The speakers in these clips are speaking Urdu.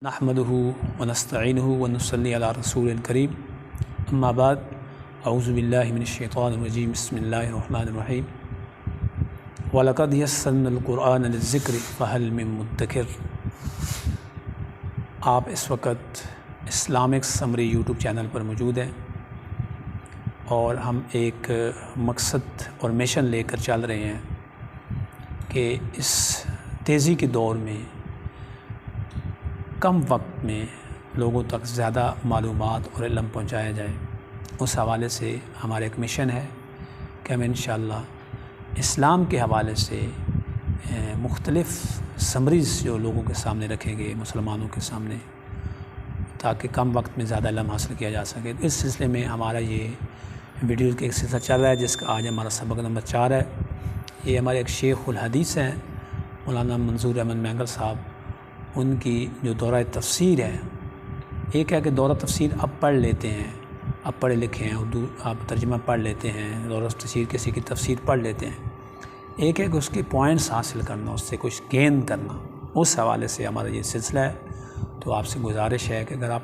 نحمده ونستعینه ونصلی علی رسول الکریم اما بعد اعوذ باللہ من الشیطان الرجیم بسم اللہ الرحمن الرحیم وَلَقَدْ يَسَّرْنَا الْقُرْآنَ لِلذِّكْرِ فَهَلْ مِن مُدَّكِرٍ۔ آپ اس وقت اسلامک سمری یوٹیوب چینل پر موجود ہیں اور ہم ایک مقصد اور مشن لے کر چل رہے ہیں کہ اس تیزی کے دور میں کم وقت میں لوگوں تک زیادہ معلومات اور علم پہنچایا جائے۔ اس حوالے سے ہمارا ایک مشن ہے کہ ہم انشاءاللہ اسلام کے حوالے سے مختلف سمریز جو لوگوں کے سامنے رکھیں گے، مسلمانوں کے سامنے، تاکہ کم وقت میں زیادہ علم حاصل کیا جا سکے۔ اس سلسلے میں ہمارا یہ ویڈیو کا ایک سلسلہ چل رہا ہے جس کا آج ہمارا سبق نمبر 4 ہے۔ یہ ہمارے ایک شیخ الحدیث ہیں مولانا منظور احمد مینگل صاحب، ان کی جو دورہ تفسیر ہے، ایک ہے کہ دورہ تفسیر اب پڑھ لیتے ہیں، اب پڑھے لکھے ہیں، اردو آپ ترجمہ پڑھ لیتے ہیں، دورہ تفسیر کسی کی تفسیر پڑھ لیتے ہیں، ایک ہے کہ اس کے پوائنٹس حاصل کرنا، اس سے کچھ گین کرنا، اس حوالے سے ہمارا یہ سلسلہ ہے۔ تو آپ سے گزارش ہے کہ اگر آپ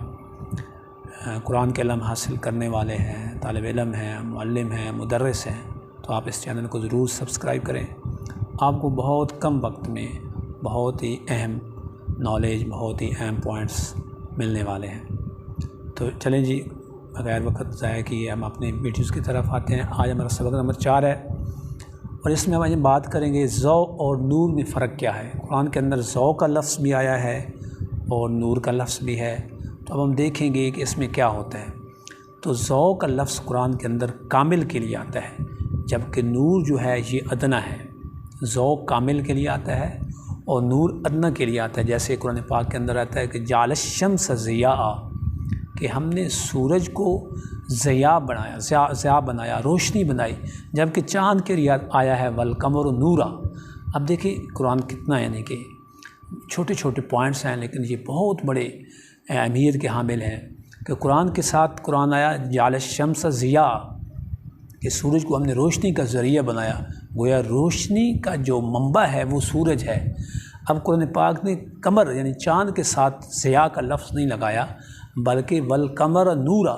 قرآن کے علم حاصل کرنے والے ہیں، طالب علم ہیں، معلم ہیں، مدرس ہیں، تو آپ اس چینل کو ضرور سبسکرائب کریں۔ آپ کو بہت کم وقت میں بہت ہی اہم نالج، بہت ہی اہم پوائنٹس ملنے والے ہیں۔ تو چلیں جی، بغیر وقت ضائع کیے ہم اپنے ویڈیوز کی طرف آتے ہیں۔ آج ہمارا سبق نمبر 4 ہے اور اس میں ہم آج بات کریں گے ضوء اور نور میں فرق کیا ہے۔ قرآن کے اندر ضوء کا لفظ بھی آیا ہے اور نور کا لفظ بھی ہے، تو اب ہم دیکھیں گے کہ اس میں کیا ہوتا ہے۔ تو ضوء کا لفظ قرآن کے اندر کامل کے لیے آتا ہے، جبکہ نور جو ہے یہ ادنا ہے۔ ضوء کامل کے لیے آتا ہے اور نور ادنا کے لیے آتا ہے، جیسے قرآن پاک کے اندر آتا ہے کہ جعل الشمس ضیاء، کہ ہم نے سورج کو ضیاء بنایا، ضیاء بنایا، روشنی بنائی، جبکہ چاند کے لیے آیا ہے والقمر نورا۔ اب دیکھیں قرآن کتنا، یعنی کہ چھوٹے چھوٹے پوائنٹس ہیں لیکن یہ بہت بڑے اہمیت کے حامل ہیں کہ قرآن کے ساتھ قرآن آیا جعل الشمس ضیاء، کہ سورج کو ہم نے روشنی کا ذریعہ بنایا، گویا روشنی کا جو منبع ہے وہ سورج ہے۔ اب قرآن پاک نے قمر یعنی چاند کے ساتھ ضیاء کا لفظ نہیں لگایا، بلکہ والقمر نورا،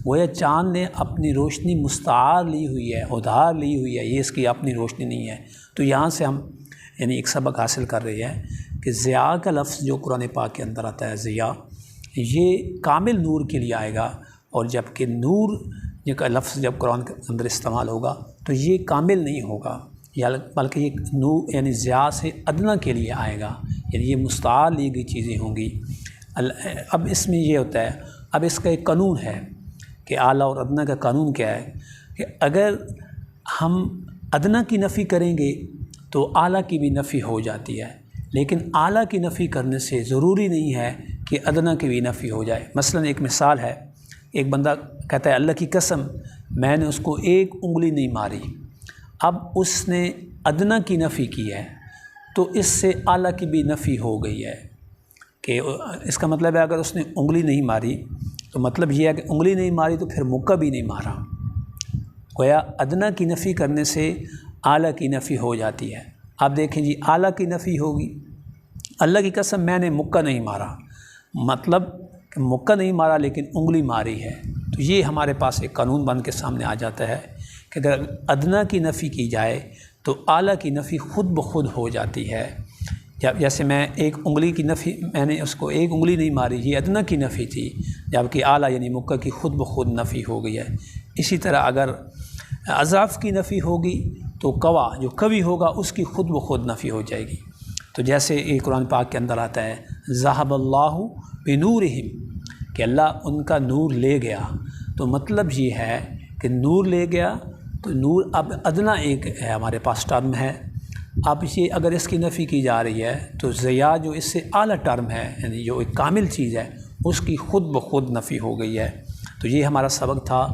گویا چاند نے اپنی روشنی مستعار لی ہوئی ہے، ادھار لی ہوئی ہے، یہ اس کی اپنی روشنی نہیں ہے۔ تو یہاں سے ہم یعنی ایک سبق حاصل کر رہے ہیں کہ ضیاء کا لفظ جو قرآن پاک کے اندر آتا ہے ضیاء، یہ کامل نور کے لیے آئے گا، اور جبکہ نور کا لفظ جب قرآن کے اندر استعمال ہوگا تو یہ کامل نہیں ہوگا، یا بلکہ یہ نور یعنی ضیاء سے ادنا کے لیے آئے گا، یعنی یہ مستعار لی گئی چیزیں ہوں گی۔ اب اس میں یہ ہوتا ہے، اب اس کا ایک قانون ہے کہ اعلیٰ اور ادنا کا قانون کیا ہے کہ اگر ہم ادنا کی نفی کریں گے تو اعلیٰ کی بھی نفی ہو جاتی ہے، لیکن اعلیٰ کی نفی کرنے سے ضروری نہیں ہے کہ ادنا کی بھی نفی ہو جائے۔ مثلا ایک مثال ہے، ایک بندہ کہتا ہے اللہ کی قسم میں نے اس کو ایک انگلی نہیں ماری، اب اس نے ادنا کی نفی کی ہے تو اس سے اعلیٰ کی بھی نفی ہو گئی ہے، کہ اس کا مطلب ہے اگر اس نے انگلی نہیں ماری تو مطلب یہ ہے کہ انگلی نہیں ماری تو پھر مکہ بھی نہیں مارا، گویا ادنا کی نفی کرنے سے اعلیٰ کی نفی ہو جاتی ہے۔ آپ دیکھیں جی، اعلیٰ کی نفی ہوگی، اللہ کی قسم میں نے مکہ نہیں مارا، مطلب کہ مکہ نہیں مارا لیکن انگلی ماری ہے۔ تو یہ ہمارے پاس ایک قانون بن کے سامنے آ جاتا ہے کہ اگر ادنا کی نفی کی جائے تو اعلیٰ کی نفی خود بخود ہو جاتی ہے۔ جیسے میں ایک انگلی کی نفی، میں نے اس کو ایک انگلی نہیں ماری، یہ ادنا کی نفی تھی، جبکہ اعلیٰ یعنی مکہ کی خود بخود نفی ہو گئی ہے۔ اسی طرح اگر اضعاف کی نفی ہوگی تو قوا جو قوی ہوگا اس کی خود بخود نفی ہو جائے گی۔ تو جیسے ایک قرآن پاک کے اندر آتا ہے ذہب اللہ بنورہم، کہ اللہ ان کا نور لے گیا، تو مطلب یہ ہے کہ نور لے گیا، تو نور اب ادنا ایک ہے ہمارے پاس ٹرم ہے۔ اب یہ اگر اس کی نفی کی جا رہی ہے تو ضیاء جو اس سے اعلیٰ ٹرم ہے، یعنی جو ایک کامل چیز ہے، اس کی خود بخود نفی ہو گئی ہے۔ تو یہ ہمارا سبق تھا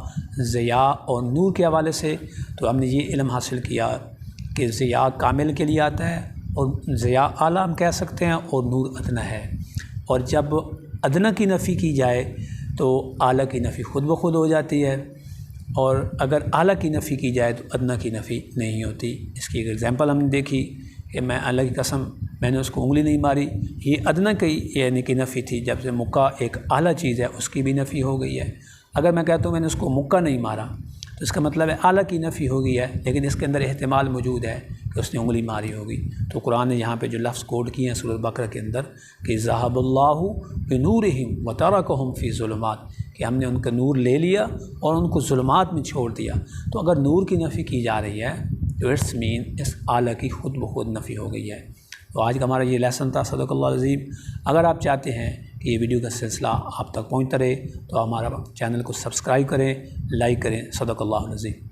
ضیاء اور نور کے حوالے سے۔ تو ہم نے یہ علم حاصل کیا کہ ضیاء کامل کے لیے آتا ہے اور ضیاء اعلیٰ ہم کہہ سکتے ہیں اور نور ادنا ہے، اور جب ادنا کی نفی کی جائے تو اعلیٰ کی نفی خود بخود ہو جاتی ہے، اور اگر اعلیٰ کی نفی کی جائے تو ادنا کی نفی نہیں ہوتی۔ اس کی ایک ایگزامپل ہم نے دیکھی کہ میں اللہ کی قسم میں نے اس کو انگلی نہیں ماری، یہ ادنیٰ کی یعنی کہ نفی تھی۔ جب سے مکہ ایک اعلیٰ چیز ہے اس کی بھی نفی ہو گئی ہے۔ اگر میں کہتا ہوں میں نے اس کو مکہ نہیں مارا تو اس کا مطلب ہے اعلیٰ کی نفی ہو گئی ہے، لیکن اس کے اندر احتمال موجود ہے کہ اس نے انگلی ماری ہوگی۔ تو قرآن نے یہاں پہ جو لفظ کوڈ کیے ہیں سورۃ بقرہ کے اندر کہ ذہب اللہ بنورہم وترکہم فی ظلمات، کہ ہم نے ان کا نور لے لیا اور ان کو ظلمات میں چھوڑ دیا۔ تو اگر نور کی نفی کی جا رہی ہے تو اٹس مین اس اعلیٰ کی خود بخود نفی ہو گئی ہے۔ تو آج کا ہمارا یہ لیسن تھا صدق اللہ العظیم۔ اگر آپ چاہتے ہیں کہ یہ ویڈیو کا سلسلہ آپ تک پہنچتا رہے تو ہمارا چینل کو سبسکرائب کریں، لائک کریں۔ صدق اللہ العظیم۔